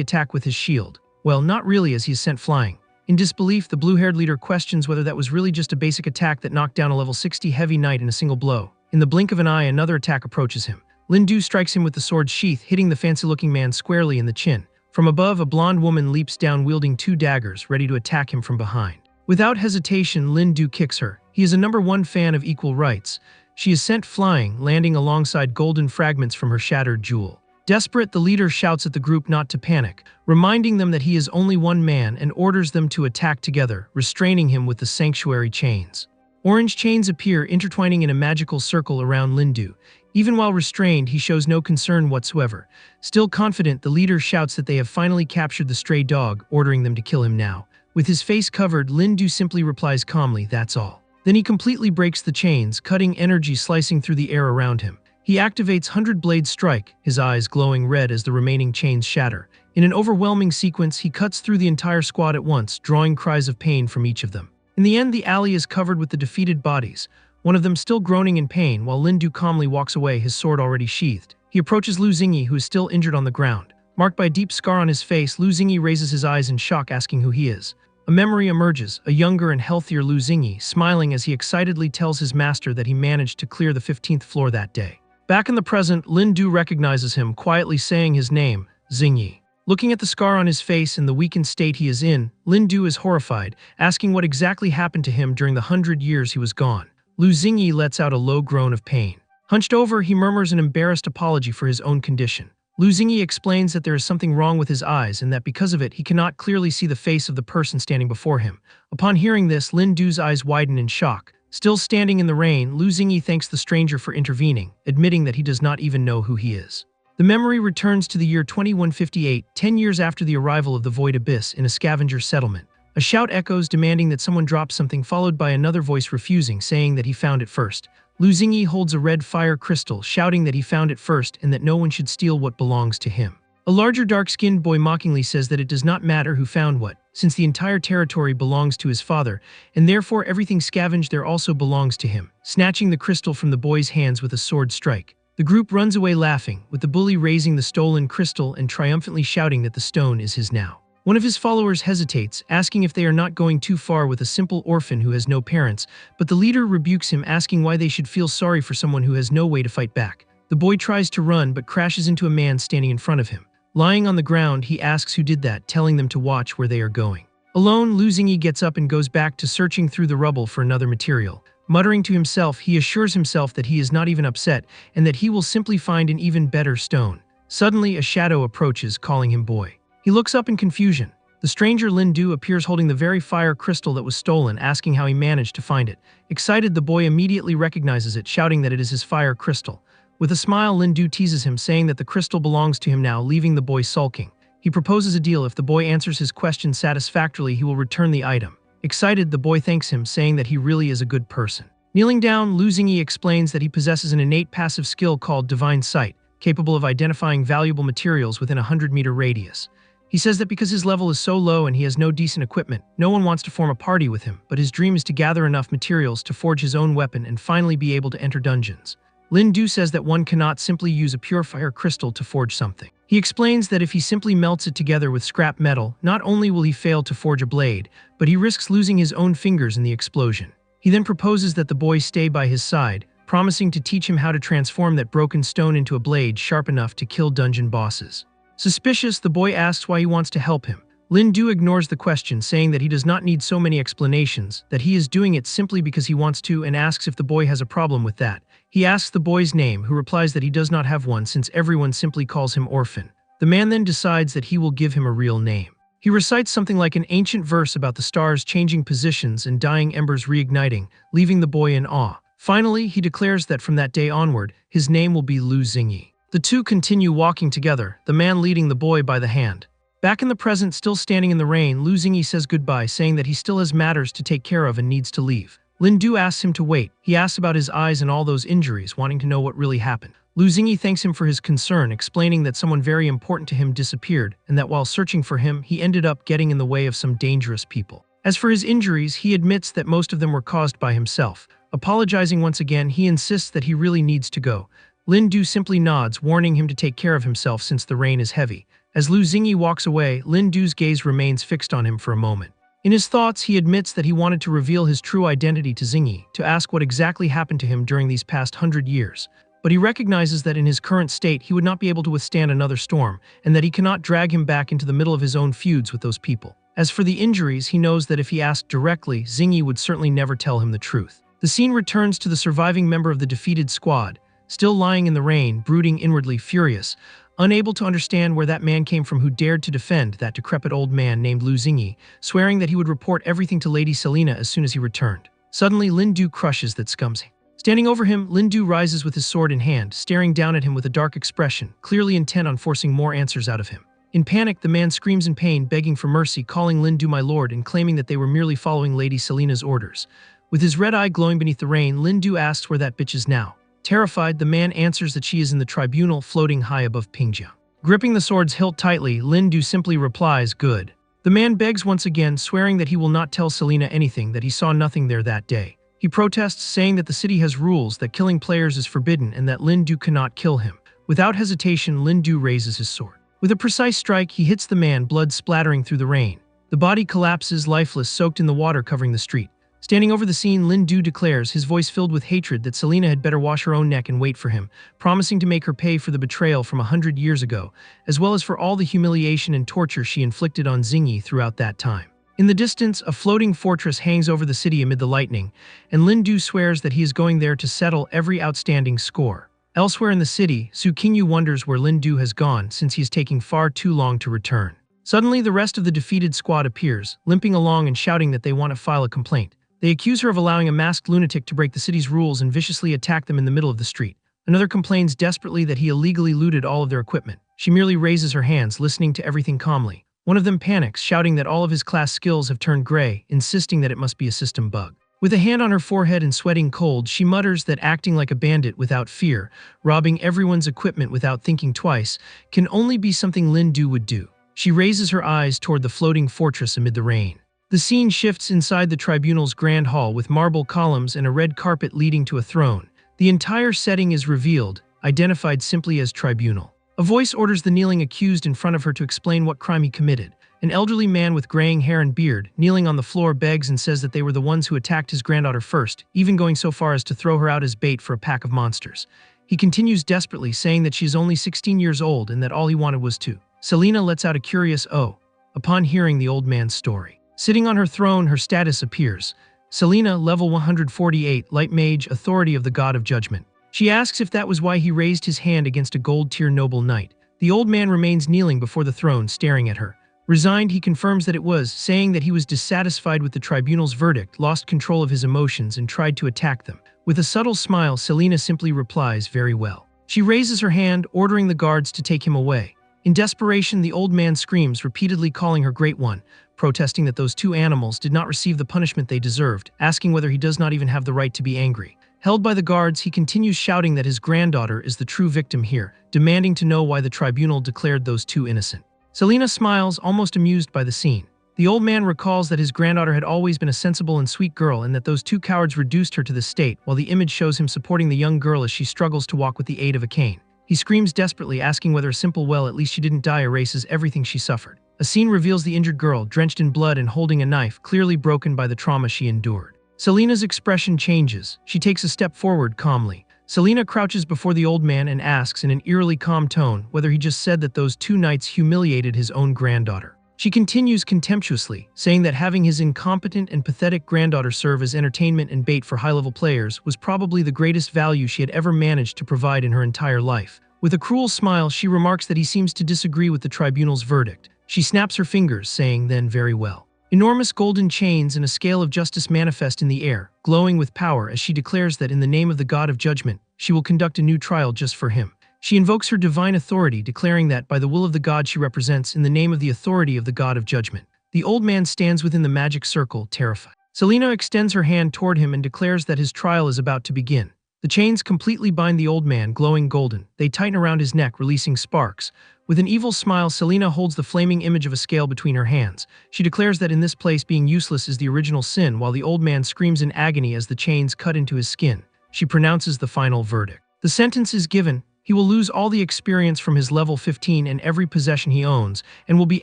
attack with his shield. Well, not really, as he is sent flying. In disbelief, the blue-haired leader questions whether that was really just a basic attack that knocked down a level 60 heavy knight in a single blow. In the blink of an eye, another attack approaches him. Lin Du strikes him with the sword's sheath, hitting the fancy-looking man squarely in the chin. From above, a blonde woman leaps down wielding 2 daggers, ready to attack him from behind. Without hesitation, Lin Du kicks her. He is a #1 fan of equal rights. She is sent flying, landing alongside golden fragments from her shattered jewel. Desperate, the leader shouts at the group not to panic, reminding them that he is only one man, and orders them to attack together, restraining him with the sanctuary chains. Orange chains appear, intertwining in a magical circle around Lin Du. Even while restrained, he shows no concern whatsoever. Still confident, the leader shouts that they have finally captured the stray dog, ordering them to kill him now. With his face covered, Lin Du simply replies calmly, "That's all." Then he completely breaks the chains, cutting energy slicing through the air around him. He activates 100-blade strike, his eyes glowing red as the remaining chains shatter. In an overwhelming sequence, he cuts through the entire squad at once, drawing cries of pain from each of them. In the end, the alley is covered with the defeated bodies, one of them still groaning in pain, while Lin Du calmly walks away, his sword already sheathed. He approaches Lu Xingyi, who is still injured on the ground. Marked by a deep scar on his face, Lu Xingyi raises his eyes in shock, asking who he is. A memory emerges, a younger and healthier Lu Xingyi, smiling as he excitedly tells his master that he managed to clear the 15th floor that day. Back in the present, Lin Du recognizes him, quietly saying his name, Xingyi. Looking at the scar on his face and the weakened state he is in, Lin Du is horrified, asking what exactly happened to him during the 100 years he was gone. Lu Xingyi lets out a low groan of pain. Hunched over, he murmurs an embarrassed apology for his own condition. Lu Xingyi explains that there is something wrong with his eyes and that because of it, he cannot clearly see the face of the person standing before him. Upon hearing this, Lin Du's eyes widen in shock. Still standing in the rain, Lu Xingyi thanks the stranger for intervening, admitting that he does not even know who he is. The memory returns to the year 2158, 10 years after the arrival of the Void Abyss in a scavenger settlement. A shout echoes demanding that someone drop something, followed by another voice refusing, saying that he found it first. Lu Xingyi holds a red fire crystal, shouting that he found it first and that no one should steal what belongs to him. A larger dark-skinned boy mockingly says that it does not matter who found what, since the entire territory belongs to his father, and therefore everything scavenged there also belongs to him, snatching the crystal from the boy's hands with a sword strike. The group runs away laughing, with the bully raising the stolen crystal and triumphantly shouting that the stone is his now. One of his followers hesitates, asking if they are not going too far with a simple orphan who has no parents, but the leader rebukes him, asking why they should feel sorry for someone who has no way to fight back. The boy tries to run but crashes into a man standing in front of him. Lying on the ground, he asks who did that, telling them to watch where they are going. Alone, Lu Xingyi gets up and goes back to searching through the rubble for another material. Muttering to himself, he assures himself that he is not even upset and that he will simply find an even better stone. Suddenly, a shadow approaches, calling him boy. He looks up in confusion. The stranger Lin Du appears holding the very fire crystal that was stolen, asking how he managed to find it. Excited, the boy immediately recognizes it, shouting that it is his fire crystal. With a smile, Lin Du teases him, saying that the crystal belongs to him now, leaving the boy sulking. He proposes a deal. If the boy answers his question satisfactorily, he will return the item. Excited, the boy thanks him, saying that he really is a good person. Kneeling down, Lu Xingyi explains that he possesses an innate passive skill called Divine Sight, capable of identifying valuable materials within a 100-meter radius. He says that because his level is so low and he has no decent equipment, no one wants to form a party with him, but his dream is to gather enough materials to forge his own weapon and finally be able to enter dungeons. Lin Du says that one cannot simply use a pure fire crystal to forge something. He explains that if he simply melts it together with scrap metal, not only will he fail to forge a blade, but he risks losing his own fingers in the explosion. He then proposes that the boy stay by his side, promising to teach him how to transform that broken stone into a blade sharp enough to kill dungeon bosses. Suspicious, the boy asks why he wants to help him. Lin Du ignores the question, saying that he does not need so many explanations, that he is doing it simply because he wants to, and asks if the boy has a problem with that. He asks the boy's name, who replies that he does not have one since everyone simply calls him Orphan. The man then decides that he will give him a real name. He recites something like an ancient verse about the stars changing positions and dying embers reigniting, leaving the boy in awe. Finally, he declares that from that day onward, his name will be Lu Xingyi. The two continue walking together, the man leading the boy by the hand. Back in the present, still standing in the rain, Lu Xingyi says goodbye, saying that he still has matters to take care of and needs to leave. Lin Du asks him to wait. He asks about his eyes and all those injuries, wanting to know what really happened. Lu Xingyi thanks him for his concern, explaining that someone very important to him disappeared and that while searching for him, he ended up getting in the way of some dangerous people. As for his injuries, he admits that most of them were caused by himself. Apologizing once again, he insists that he really needs to go. Lin Du simply nods, warning him to take care of himself since the rain is heavy. As Lu Xingyi walks away, Lin Du's gaze remains fixed on him for a moment. In his thoughts, he admits that he wanted to reveal his true identity to Xingyi, to ask what exactly happened to him during these past 100 years. But he recognizes that in his current state, he would not be able to withstand another storm, and that he cannot drag him back into the middle of his own feuds with those people. As for the injuries, he knows that if he asked directly, Xingyi would certainly never tell him the truth. The scene returns to the surviving member of the defeated squad, still lying in the rain, brooding inwardly furious, unable to understand where that man came from who dared to defend that decrepit old man named Lu Xingyi, swearing that he would report everything to Lady Selena as soon as he returned. Suddenly, Lin Du crushes that scum's. Standing over him, Lin Du rises with his sword in hand, staring down at him with a dark expression, clearly intent on forcing more answers out of him. In panic, the man screams in pain, begging for mercy, calling Lin Du my lord and claiming that they were merely following Lady Selena's orders. With his red eye glowing beneath the rain, Lin Du asks where that bitch is now. Terrified, the man answers that she is in the tribunal floating high above Pingjiang. Gripping the sword's hilt tightly, Lin Du simply replies, "Good." The man begs once again, swearing that he will not tell Selena anything, that he saw nothing there that day. He protests, saying that the city has rules, that killing players is forbidden, and that Lin Du cannot kill him. Without hesitation, Lin Du raises his sword. With a precise strike, he hits the man, blood splattering through the rain. The body collapses, lifeless, soaked in the water covering the street. Standing over the scene, Lin Du declares, his voice filled with hatred, that Selena had better wash her own neck and wait for him, promising to make her pay for the betrayal from 100 years ago, as well as for all the humiliation and torture she inflicted on Xingyi throughout that time. In the distance, a floating fortress hangs over the city amid the lightning, and Lin Du swears that he is going there to settle every outstanding score. Elsewhere in the city, Su Qingyu wonders where Lin Du has gone, since he is taking far too long to return. Suddenly, the rest of the defeated squad appears, limping along and shouting that they want to file a complaint. They accuse her of allowing a masked lunatic to break the city's rules and viciously attack them in the middle of the street. Another complains desperately that he illegally looted all of their equipment. She merely raises her hands, listening to everything calmly. One of them panics, shouting that all of his class skills have turned gray, insisting that it must be a system bug. With a hand on her forehead and sweating cold, she mutters that acting like a bandit without fear, robbing everyone's equipment without thinking twice, can only be something Lin Du would do. She raises her eyes toward the floating fortress amid the rain. The scene shifts inside the tribunal's grand hall with marble columns and a red carpet leading to a throne. The entire setting is revealed, identified simply as tribunal. A voice orders the kneeling accused in front of her to explain what crime he committed. An elderly man with graying hair and beard, kneeling on the floor, begs and says that they were the ones who attacked his granddaughter first, even going so far as to throw her out as bait for a pack of monsters. He continues desperately, saying that she is only 16 years old and that all he wanted was to. Selena lets out a curious "oh" upon hearing the old man's story. Sitting on her throne, her status appears. Selena, level 148, Light Mage, Authority of the God of Judgment. She asks if that was why he raised his hand against a gold-tier noble knight. The old man remains kneeling before the throne, staring at her. Resigned, he confirms that it was, saying that he was dissatisfied with the tribunal's verdict, lost control of his emotions, and tried to attack them. With a subtle smile, Selena simply replies, "Very well." She raises her hand, ordering the guards to take him away. In desperation, the old man screams, repeatedly calling her Great One, protesting that those two animals did not receive the punishment they deserved, asking whether he does not even have the right to be angry. Held by the guards, he continues shouting that his granddaughter is the true victim here, demanding to know why the tribunal declared those two innocent. Selena smiles, almost amused by the scene. The old man recalls that his granddaughter had always been a sensible and sweet girl and that those two cowards reduced her to this state, while the image shows him supporting the young girl as she struggles to walk with the aid of a cane. He screams desperately, asking whether a simple "well, at least she didn't die" erases everything she suffered. A scene reveals the injured girl, drenched in blood and holding a knife, clearly broken by the trauma she endured. Selena's expression changes. She takes a step forward calmly. Selena crouches before the old man and asks in an eerily calm tone whether he just said that those two knights humiliated his own granddaughter. She continues contemptuously, saying that having his incompetent and pathetic granddaughter serve as entertainment and bait for high-level players was probably the greatest value she had ever managed to provide in her entire life. With a cruel smile, she remarks that he seems to disagree with the tribunal's verdict. She snaps her fingers, saying, "Then very well." Enormous golden chains and a scale of justice manifest in the air, glowing with power as she declares that in the name of the God of Judgment, she will conduct a new trial just for him. She invokes her divine authority, declaring that, by the will of the god she represents, in the name of the authority of the God of Judgment. The old man stands within the magic circle, terrified. Selena extends her hand toward him and declares that his trial is about to begin. The chains completely bind the old man, glowing golden. They tighten around his neck, releasing sparks. With an evil smile, Selena holds the flaming image of a scale between her hands. She declares that in this place being useless is the original sin, while the old man screams in agony as the chains cut into his skin. She pronounces the final verdict. The sentence is given. He will lose all the experience from his level 15 and every possession he owns, and will be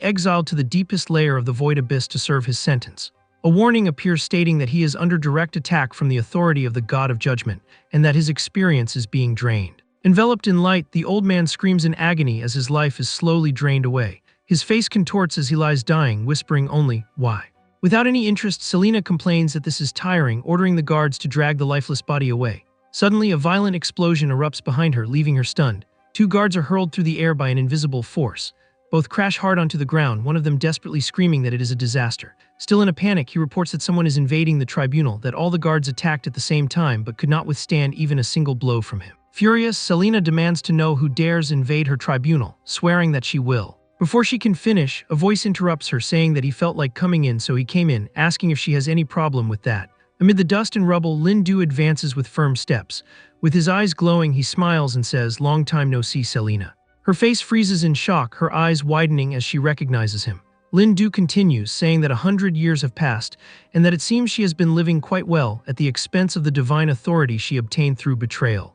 exiled to the deepest layer of the void abyss to serve his sentence. A warning appears stating that he is under direct attack from the authority of the God of Judgment, and that his experience is being drained. Enveloped in light, the old man screams in agony as his life is slowly drained away. His face contorts as he lies dying, whispering only, "Why?" Without any interest, Selena complains that this is tiring, ordering the guards to drag the lifeless body away. Suddenly, a violent explosion erupts behind her, leaving her stunned. Two guards are hurled through the air by an invisible force. Both crash hard onto the ground, one of them desperately screaming that it is a disaster. Still in a panic, he reports that someone is invading the tribunal, that all the guards attacked at the same time but could not withstand even a single blow from him. Furious, Selena demands to know who dares invade her tribunal, swearing that she will. Before she can finish, a voice interrupts her, saying that he felt like coming in, so he came in, asking if she has any problem with that. Amid the dust and rubble, Lin-Du advances with firm steps. With his eyes glowing, he smiles and says, "Long time no see, Selena." Her face freezes in shock, her eyes widening as she recognizes him. Lin-Du continues, saying that 100 years have passed, and that it seems she has been living quite well at the expense of the divine authority she obtained through betrayal.